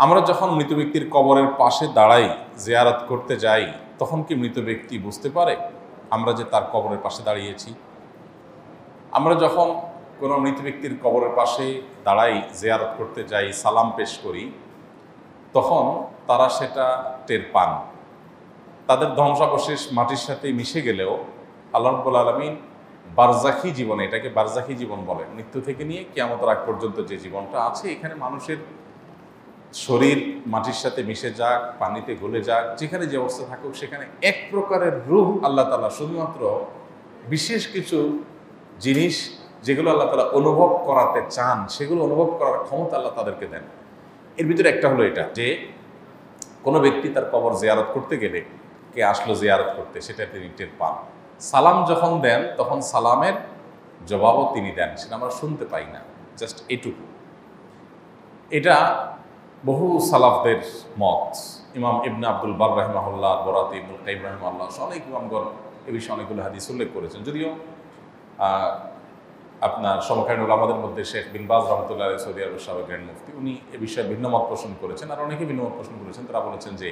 আমরা যখন মৃত ব্যক্তির কবরের পাশে দাঁড়াই, জিয়ারত করতে যাই, তখন কি মৃত ব্যক্তি বুঝতে পারে আমরা যে তার কবরের পাশে দাঁড়িয়েছি? আমরা যখন কোনো মৃত ব্যক্তির কবরের পাশে দাঁড়াই, জিয়ারত করতে যাই, সালাম পেশ করি, তখন তারা সেটা টের পান। তাদের ধ্বংসাবশেষ মাটির সাথে মিশে গেলেও আল্লাহ রাব্বুল আলামিন বারজাখী জীবনে, এটাকে বারজাখী জীবন বলে, মৃত্যু থেকে নিয়ে কিয়ামতের আগ পর্যন্ত যে জীবনটা আছে, এখানে মানুষের শরীর মাটির সাথে মিশে যাক, পানিতে গলে যাক, যেখানে যে অবস্থা থাকুক, সেখানে এক প্রকারের রূহ আল্লাহ তাআলা শুধুমাত্র বিশেষ কিছু জিনিস যেগুলো আল্লাহ তাআলা অনুভব করাতে চান, সেগুলো অনুভব করার ক্ষমতা আল্লাহ তাদেরকে দেন। এর ভিতরে একটা হলো এটা যে কোনো ব্যক্তি তার কবর জিয়ারত করতে গেলে, কে আসলো জিয়ারত করতে, সেটা তিনি টের পান। সালাম যখন দেন তখন সালামের জবাবও তিনি দেন, সেটা আমরা শুনতে পাই না, জাস্ট এটুকু। এটা বহু সালাফদের মত। ইমাম ইবনে আব্দুল বার রাহিমাহুল্লাহ, বরাতি ইবনুল কাইয়িম রাহিমাহুল্লাহ, অনেক ইমামগণ এ বিষয়ে অনেকগুলো হাদিস উল্লেখ করেছেন। যদিও আপনার সমকালীন ওলামাদের মধ্যে শেখ বিন বাজ রহমতুল্লাহ আলাইহি, সৌদি আরবের সাবেক গ্র্যান্ড মুফতি, উনি এ বিষয়ে ভিন্ন মত পোষণ করেছেন, আর অনেকে ভিন্ন মত পোষণ করেছেন। তারা বলেছেন যে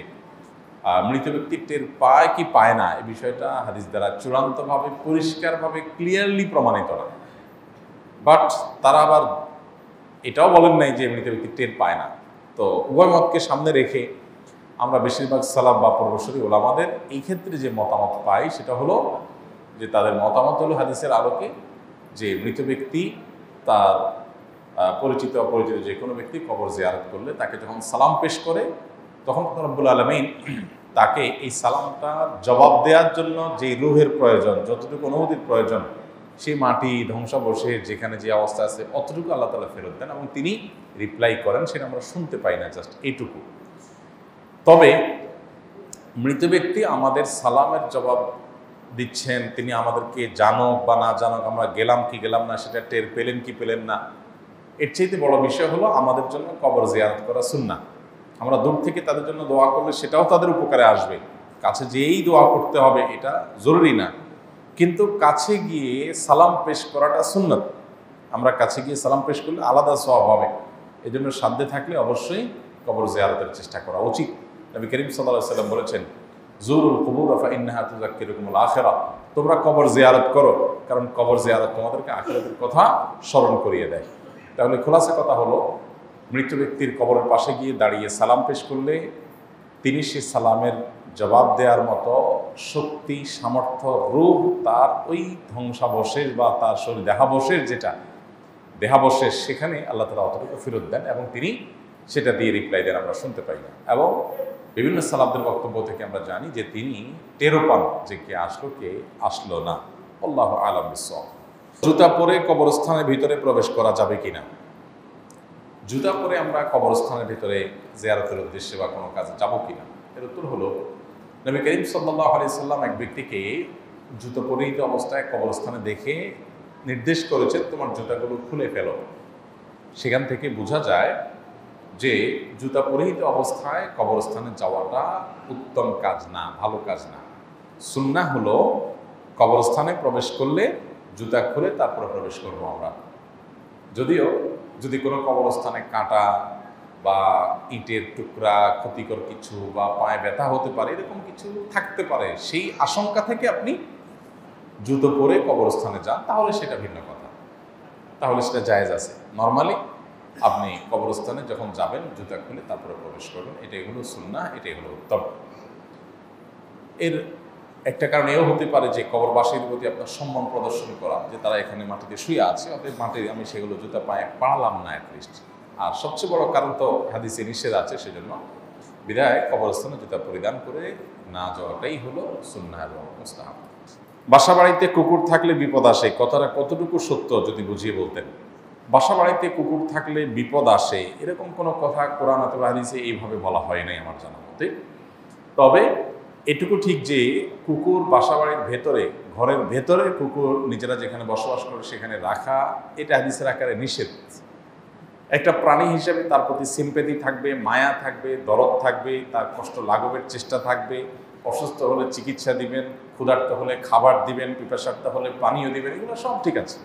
মৃত ব্যক্তি টের পায় কি পায় না, এই বিষয়টা হাদিস দ্বারা চূড়ান্তভাবে পরিষ্কারভাবে ক্লিয়ারলি প্রমাণিত না। বাট তারা আবার এটাও বলেন নাই যে মৃত ব্যক্তি টের পায় না। তো উভয় মতকে সামনে রেখে আমরা বেশিরভাগ সালাফ বা পূর্বসূরি ওলামাদের এই ক্ষেত্রে যে মতামত পাই, সেটা হলো যে তাদের মতামত হলো হাদিসের আলোকে যে মৃত ব্যক্তি তার পরিচিত অপরিচিত যে কোনো ব্যক্তি কবর জিয়ারত করলে তাকে যখন সালাম পেশ করে, তখন রব্বুল আলামিন তাকে এই সালামটার জবাব দেওয়ার জন্য যে রুহের প্রয়োজন, যতটুকু অনুভূতির প্রয়োজন, সেই মাটি ধ্বংসাবশেষ যেখানে যে অবস্থা আছে অতটুকু আল্লাহ তাআলা ফেরত দেন এবং তিনি রিপ্লাই করেন, সেটা আমরা শুনতে পাই না, জাস্ট এইটুকু। তবে মৃত ব্যক্তি আমাদের সালামের জবাব দিচ্ছেন, তিনি আমাদেরকে জানুক বা না জানুক, আমরা গেলাম কি গেলাম না সেটা টের পেলেন কি পেলেন না, এর চাইতে বড় বিষয় হলো আমাদের জন্য কবর জিয়ারত করা সুন্নাহ। আমরা দূর থেকে তাদের জন্য দোয়া করলে সেটাও তাদের উপকারে আসবে। কাছে যেয়েই দোয়া করতে হবে এটা জরুরি না, কিন্তু কাছে গিয়ে সালাম পেশ করাটা সুন্নাত। আমরা কাছে গিয়ে সালাম পেশ করলে আলাদা সওয়াব হবে। এই জন্য সাধ্যে থাকলে অবশ্যই কবর জিয়ারতের চেষ্টা করা উচিত। নবী করিম সাল্লাল্লাহু আলাইহি ওয়াসাল্লাম বলেছেন, জুরুল কুবুর ফাইন্নাহা তুযাক্কিরুকুমুল আখিরাহ, তোমরা কবর জিয়ারত করো, কারণ কবর জিয়ারত তোমাদেরকে আখিরাতের কথা স্মরণ করিয়ে দেয়। তাহলে খোলাসা কথা হলো, মৃত ব্যক্তির কবরের পাশে গিয়ে দাঁড়িয়ে সালাম পেশ করলে তিনি সে সালামের জবাব দেওয়ার মতো শক্তি, সামর্থ্য, রূহ তার ওই ধ্বংসাবশেষ বা তার শরীর দেহাবশেষ, যেটা দেহাবশেষ, সেখানে আল্লাহ তাআলা অতটুকু ফেরত দেন এবং তিনি সেটা দিয়ে রিপ্লাই দেন, আমরা শুনতে পাই না। এবং বিভিন্ন সালাফদের বক্তব্য থেকে আমরা জানি যে তিনি টেরও পান যে কে আসলো কে আসলো না। আল্লাহু আ'লাম বিস-সাওয়াব। জুতা পরে কবরস্থানের ভিতরে প্রবেশ করা যাবে কিনা? জুতা পরে আমরা কবরস্থানের ভিতরে জিয়ারতের উদ্দেশ্যে বা কোনো কাজে যাব কিনা, এর উত্তর হলো, নবী করিম সাল্লাল্লাহু আলাইহি সাল্লাম এক ব্যক্তিকে জুতো পরিহিত অবস্থায় কবরস্থানে দেখে নির্দেশ করেছেন, তোমার জুতাগুলো খুলে ফেলো। সেখান থেকে বোঝা যায় যে জুতা পরিহিত অবস্থায় কবরস্থানে যাওয়াটা উত্তম কাজ না, ভালো কাজ না। সুন্নাহ হলো কবরস্থানে প্রবেশ করলে জুতা খুলে তারপরে প্রবেশ করবো আমরা। যদিও যদি কোনো কবরস্থানে কাঁটা বা ইটের টুকরা, ক্ষতিকর কিছু বা পায়ে ব্যথা হতে পারে, এরকম কিছু থাকতে পারে, সেই আশঙ্কা থেকে আপনি জুতো পরে কবরস্থানে যান, তাহলে সেটা ভিন্ন কথা, তাহলে সেটা জায়েজ আছে। নর্মালি আপনি কবরস্থানে যখন যাবেন জুতা খুলে তারপরে প্রবেশ করবেন, এটাই হলো সুন্নাহ, এটাই হলো উত্তম। এর একটা কারণ এও হতে পারে যে কবরবাসীর প্রতি আপনার সম্মান প্রদর্শন করা, যে তারা এখানে মাটিতে শুয়ে আছে, অতএব মাটিতে আমি সেগুলো জুতা পায়ে পাড়ালাম না অ্যাটলিস্ট। আর সবচেয়ে বড় কারণ তো হাদিসে নিষেধ আছে, সেজন্য বিদায় কবরস্থানে জুতা পরিধান করে না যাওয়াটাই হলো সুন্নাহ এবং মুস্তাহাব। বাসা বাড়িতে কুকুর থাকলে বিপদ আসে, কথাটা কতটুকু সত্য যদি বুঝিয়ে বলতেন। বাসা বাড়িতে কুকুর থাকলে বিপদ আসে, এরকম কোনো কথা কোরআন অথবা হাদিসে এইভাবে বলা হয় নাই আমার জানা মতে। তবে এটুকু ঠিক যে কুকুর বাসা বাড়ির ভেতরে, ঘরের ভেতরে কুকুর নিজেরা যেখানে বসবাস করে সেখানে রাখা, এটা হাদিসের আকারে নিষেধ। একটা প্রাণী হিসেবে তার প্রতি সিম্প্যাথি থাকবে, মায়া থাকবে, দরদ থাকবে, তার কষ্ট লাঘবের চেষ্টা থাকবে, অসুস্থ হলে চিকিৎসা দিবেন, ক্ষুধার্ত হলে খাবার দিবেন, পিপাসার্ত হলে পানীয় দিবেন, এগুলো সব ঠিক আছে।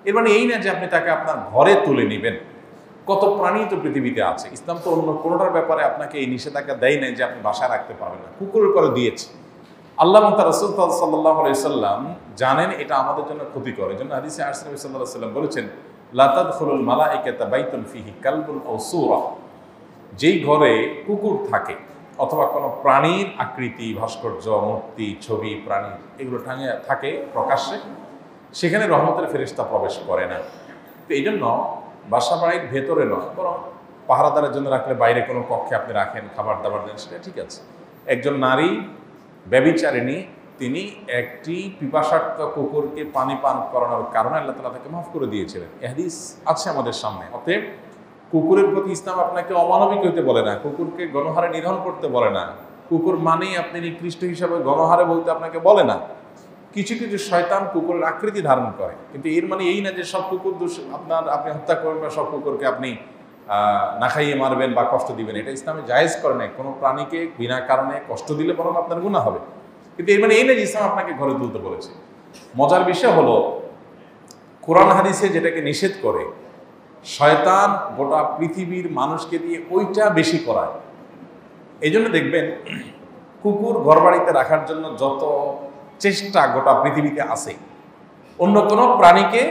এর মানে এই না যে আপনি তাকে আপনার ঘরে তুলে নেবেন। কত প্রাণী তো পৃথিবীতে আছে। ইসলাম তো অন্য কোনোটার ব্যাপারে আপনাকে এই নিষেধাজ্ঞা দেয় নাই যে আপনি বাসায় রাখতে পারবেন না, কুকুরের করে দিয়েছে। আল্লাহ এবং তার রাসূল সাল্লাল্লাহু আলাইহি সাল্লাম জানেন এটা আমাদের জন্য ক্ষতিকর। এই জন্য হাদিসে নবী সাল্লাল্লাহু আলাইহি সাল্লাম বলেছেন, লা তাদখুলুল মালাইকাতা বাইতুন ফিহি কালবুন আও সূরা, যেই ঘরে কুকুর থাকে অথবা কোনো প্রাণীর আকৃতি, ভাস্কর্য, মূর্তি, ছবি, প্রাণী এগুলো থাকে প্রকাশ্যে, সেখানে রহমতের ফেরেশতা প্রবেশ করে না। তো এই জন্য বাসা বাড়ির ভেতরে নয়, বরং পাহারাদারের জন্য রাখলে বাইরে কোনো কক্ষে আপনি রাখেন, খাবার দাবার দেন, সেটা ঠিক আছে। একজন নারী ব্যভিচারিণী, তিনি একটি পিপাসার্ত কুকুরকে পানি পান করানোর কারণে আল্লাহ তাআলা তাকে মাফ করে দিয়েছিলেন। এই হাদিস আছে আমাদের সামনে। অতএব কুকুরের প্রতি ইসলাম আপনাকে অমানবিক হইতে বলে না, কুকুরকে গণহারে নিধন করতে বলে না, কুকুর মানেই আপনি নিকৃষ্ট হিসাবে গণহারে বলতে আপনাকে বলে না। কিছু কিছু শয়তান কুকুরের আকৃতি ধারণ করে, কিন্তু এর মানে এই না যে সব কুকুর আপনি হত্যা করবেন বা সব কুকুরকে আপনি না খাইয়ে মারবেন বা কষ্ট দিবেন। এটা ইসলামে জায়েজ করে না। কোনো প্রাণীকে বিনা কারণে কষ্ট দিলে বরং আপনার গুনাহ হবে, কিন্তু এর মানে এই না যে ইসলাম আপনাকে ঘরে তুলতে বলেছে। মজার বিষয় হলো, কোরআন হাদিসে যেটাকে নিষেধ করে, শয়তান গোটা পৃথিবীর মানুষকে দিয়ে ওইটা বেশি করায়। এই জন্য দেখবেন কুকুর ঘরবাড়িতে রাখার জন্য যত চেষ্টা গোটা পৃথিবীতে আছে, অন্য কোনো প্রাণীকে